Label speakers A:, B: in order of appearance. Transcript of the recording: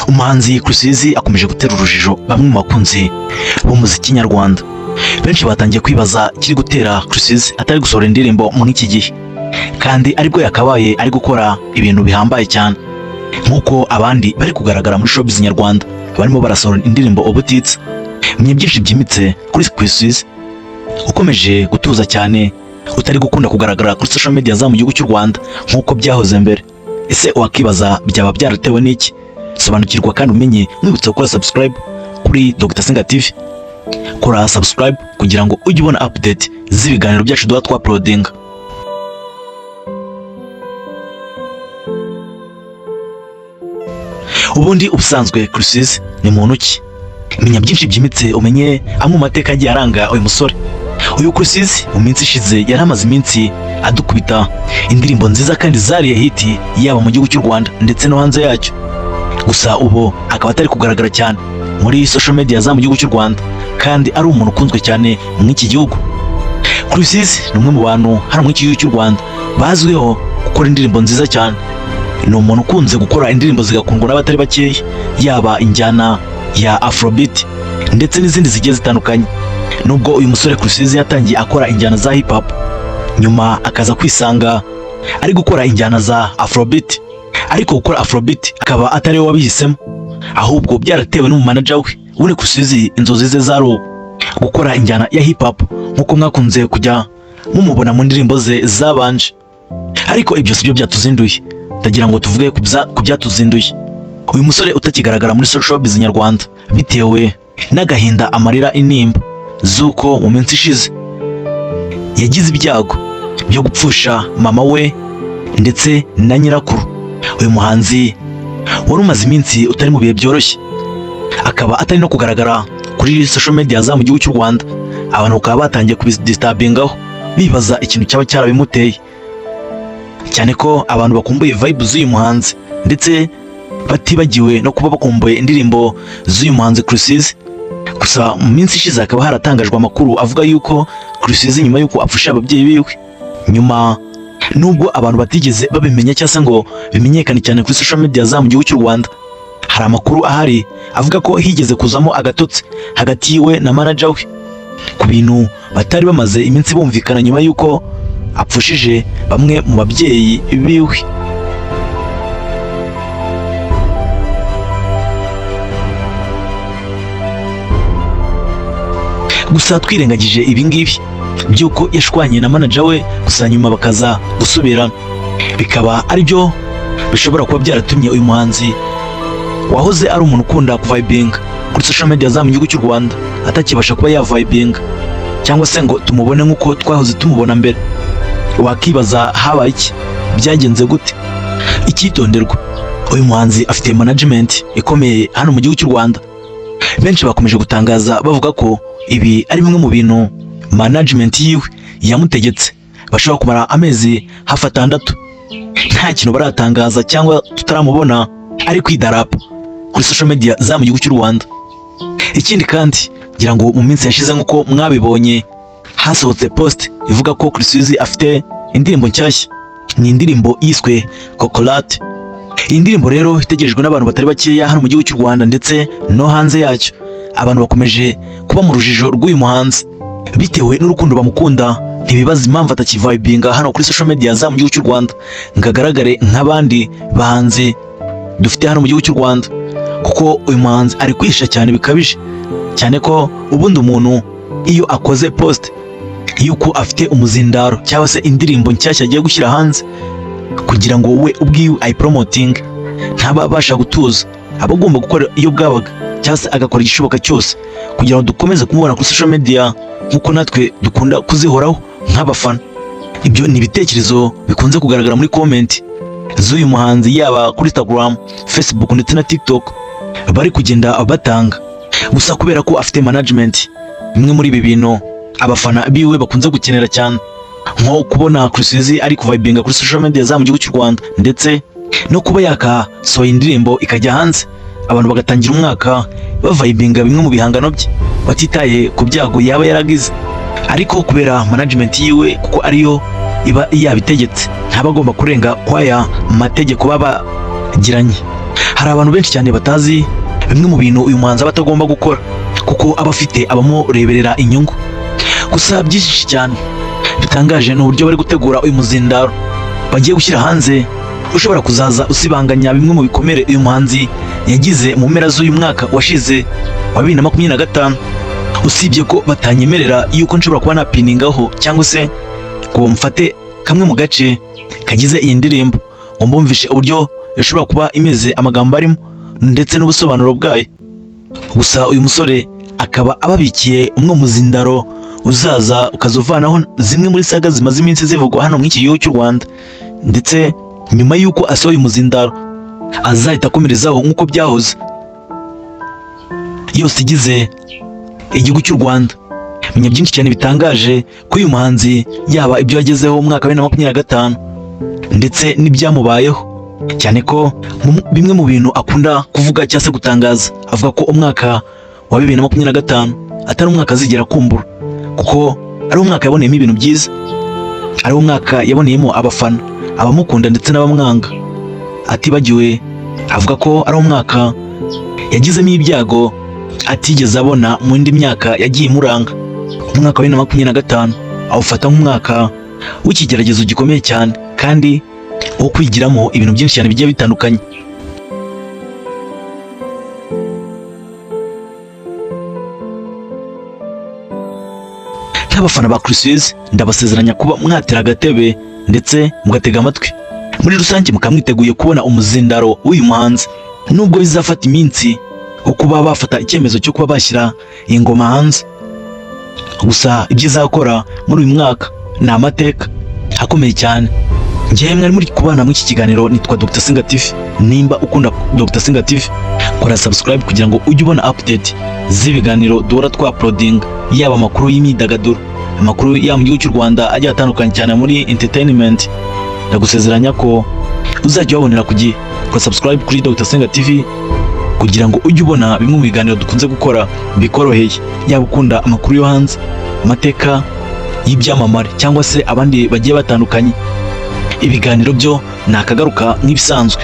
A: Umuhanzi Chris akomeje gutera urujijo bamwe mu bakunzi b'umuziki nyarwanda. Benshi batangiye kwibaza kiri gutera Chris atari gusohora indirimbo muri iki gihe, kandi aribwo yakabaye ari gukora ibintu bihambaye cyane, nk'uko abandi bari kugaragara muri showbiz nyarwanda barimo barasohora indirimbo ubutitsa. Mwenye byinshi byimitse kuri Chris ukomeje gutuza cyane, utari gukunda kugaragara kuri social media za mu gihugu cy'u Rwanda nk'uko byahoze mbere. Ese wakibaza byaba byaratewe n'iki? Sobanukirwa kandi umenye, mwibutsa gukora subscribe kuri Dr Senga TV. Kora subscribe kugira ngo ujye ubona update z'ibiganiro byacu duha twa-uploading. Ubundi ubusanzwe Chris ni muntu ki? Menya byinshi byimitse umenye amwe mu mateka agiye aranga uyu musore. Uyu Chris mu minsi ishize yari amaze iminsi adukubita indirimbo nziza kandi zariye hiti, yaba mu gihugu cy'u Rwanda ndetse no hanze yacyo. Gusa ubu akaba atari kugaragara cyane muri social media za mu gihugu cy'u Rwanda, kandi ari umuntu ukunzwe cyane mu iki gihugu. Chris ni umwe mu bantu hano mu gihugu cy'u Rwanda bazwiho gukora indirimbo nziza cyane. Ni umuntu ukunze gukora indirimbo zigakundwa n'abatari bakeya, yaba injyana ya Afrobeat ndetse n'izindi zigiye zitandukanye. Nubwo uyu musore Chris yatangiye akora injyana za hip hop, nyuma akaza kwisanga ari gukora injyana za Afrobeat, ariko gukora Afrobeat akaba atari we wabihisemo, ahubwo byaratewe n'umumanager we. Ubundi Chris inzozi ze zari gukora injyana ya hip hop nk'uko mwakunze kujya mumubona mu ndirimbo ze zabanje, ariko ibyo sibyo byatuzinduye. Ndagira ngo tuvuge ku byatuzinduye. Uyu musore utakigaragara muri showbiz nyarwanda bitewe n'agahinda, amarira, inimba z'uko mu minsi ishize yagize ibyago byo gupfusha mama we ndetse na nyirakuru. Uyu muhanzi wari umaze iminsi utari mu bihe byoroshye, akaba atari no kugaragara kuri social media za mu gihugu cy'u Rwanda. Abantu bakaba batangiye kubisdisturbingaho bibaza ikintu cyaba cyarabimuteye, cyane ko abantu bakumbuye vibe z'uyu muhanzi ndetse batibagiwe no kuba bakumbuye indirimbo z'uyu muhanzi Chris. Gusa mu minsi ishize hakaba haratangajwe amakuru avuga yuko Chris nyuma yuko apfusha ababyeyi biwe, nyuma nubwo abantu batigeze babimenya cyangwa ngo bimenyekane cyane kuri social media za mu gihugu cy'u Rwanda, hari amakuru ahari avuga ko higeze kuzamo agatotsi hagati yiwe na manager we ku bintu batari bamaze iminsi bumvikana nyuma yuko apfushije bamwe mu babyeyi biwe. Gusa twirengagije ibingibi byuko yashwanye na manager we, gusa nyuma bakaza gusubirana, bikaba aribyo bishobora kuba byaratumye uyu muhanzi wahoze ari umuntu ukunda kuvibinga kuri social media za mu gihugu cy'u Rwanda atakibasha kuba yavibinga, cyangwa se ngo tumubone nk'uko twahoze tumubona mbere. Wakibaza habaye iki? Byagenze gute? Icyitonderwa, uyu muhanzi afite management ikomeye hano mu gihugu cy'u Rwanda. Benshi bakomeje gutangaza bavuga ko ibi ari bimwe mu bintu management yiwe yamutegetse. Bashobora kumara amezi hafi 6 nta kintu baratangaza cyangwa tutaramubona ari kwidarapa kuri social media za mu gihugu cy'u Rwanda. Ikindi kandi ngira ngo mu minsi yashize nk'uko mwabibonye hasohotse post ivuga ko Chris afite indirimbo nshyashya. Ni indirimbo yiswe Chocolate. Iyi ndirimbo rero itegerejwe n'abantu batari bakeya hano mu gihugu cy'u Rwanda ndetse no hanze yacyo. Abantu bakomeje kuba mu rujijo rw'uyu muhanzi bitewe n'urukundo bamukunda, ntibibaza impamvu atakivibinga hano kuri social media za mu gihugu cy'u Rwanda ngo agaragare nk'abandi bahanzi dufite hano mu gihugu cy'u Rwanda, kuko uyu muhanzi ari kwihisha cyane bikabije, cyane ko ubundi umuntu iyo akoze post yuko afite umuzindaro cyangwa se indirimbo nshyashya agiye gushyira hanze kugira ngo we ubwiwe ayipromoting, ntaba abasha gutuza, aba agomba gukora iyo bwabaga cyangwa se agakora igishoboka cyose kugira ngo dukomeze kumubona kuri social media nk'uko natwe dukunda kuzihoraho nk'abafana. Ibyo ni ibitekerezo bikunze kugaragara muri comment z'uyu muhanzi, yaba kuri Instagram, Facebook ndetse na TikTok bari kugenda batanga. Gusa kubera ko afite management, bimwe muri ibi bintu abafana biwe bakunze gukenera cyane, nko kubona Chris ari kuvibinga kuri social media za mu gihugu cy'u Rwanda ndetse no kuba yakasohoye indirimbo ikajya hanze, abantu bagatangira umwaka bavibinga bimwe mu bihangano bye batitaye ku byago yaba yaragize. Ariko kubera management yiwe kuko ariyo iba yabitegetse, ntaba agomba kurenga kwaya mategeko baba bagiranye. Hari abantu benshi cyane batazi bimwe mu bintu uyu muhanzi aba atagomba gukora kuko aba afite abamureberera inyungu. Gusa byinshi cyane bitangaje ni uburyo bari gutegura uyu muzindaro bagiye gushyira hanze, ushobora kuzaza usibanganya bimwe mu bikomere uyu muhanzi yagize mu mpera z'uyu mwaka washize wa 2025. Usibye ko batanyemerera yuko nshobora kuba napiningaho cyangwa se ngo mfate kamwe mu gace kagize iyi ndirimbo ngo mbumvishe uburyo ishobora kuba imeze, amagambo arimo ndetse n'ubusobanuro bwayo. Gusa uyu musore akaba ababikiye umwe muzindaro uzaza ukazuvanaho zimwe muri saga zimaze iminsi zivugwa hano muri iki gihugu cy'u Rwanda, ndetse nyuma y'uko asohoye umuzindaro azahita akomerezaho nk'uko byahoze yose igize igihugu cy'u Rwanda. Menya byinshi cyane bitangaje ko uyu muhanzi yaba ibyo yagezeho mu mwaka wa 2025 ndetse n'ibyamubayeho, cyane ko bimwe mu bintu akunda kuvuga cyangwa se gutangaza avuga ko umwaka wa 2025 atari umwaka azigera kumbura, kuko ari umwaka yaboneyemo ibintu byiza, ari umwaka yaboneyemo abafana, abamukunda ndetse n'abamwanga. Atibagiwe avuga ko ari umwaka yagizemo ibyago atigeze abona mu indi myaka yagiye imuranga. Umwaka wa 2025 awufata nk'umwaka w'ikigeragezo gikomeye cyane kandi wo kwigiramo ibintu byinshi cyane bigiye bitandukanye. Nk'abafana ba Chris Easy ndabasezeranya kuba mwatera agatebe ndetse mugatega amatwi. Muri rusange mukamwiteguye kubona umuzindaro w'uyu muhanzi, nubwo bizafata iminsi wo kuba bafata icyemezo cyo kuba bashyira iyi ngoma hanze. Gusa ibyo izakora muri uyu mwaka ni amateka akomeye cyane. Njyewe mwari muri kubana muri iki kiganiro, nitwa Dr. Singa TV. Nimba ukunda Dr. Singa TV, kora subscribe kugira ngo ujye ubona update z'ibiganiro duhora twa uploading, yaba amakuru y'imyidagaduro, amakuru ya mu gihugu cy'u Rwanda agiye atandukanye cyane muri entertainment. Ndagusezeranya ko uzajya wabonera ku gihe. Kora subscribe kuri Dr. Singa TV kugira ngo ujye ubona bimwe mu biganiro dukunze gukora bikoroheye, yaba ukunda amakuru yo hanze, amateka y'ibyamamare cyangwa se abandi bagiye batandukanye. Ibiganiro byo nakagaruka nk'ibisanzwe.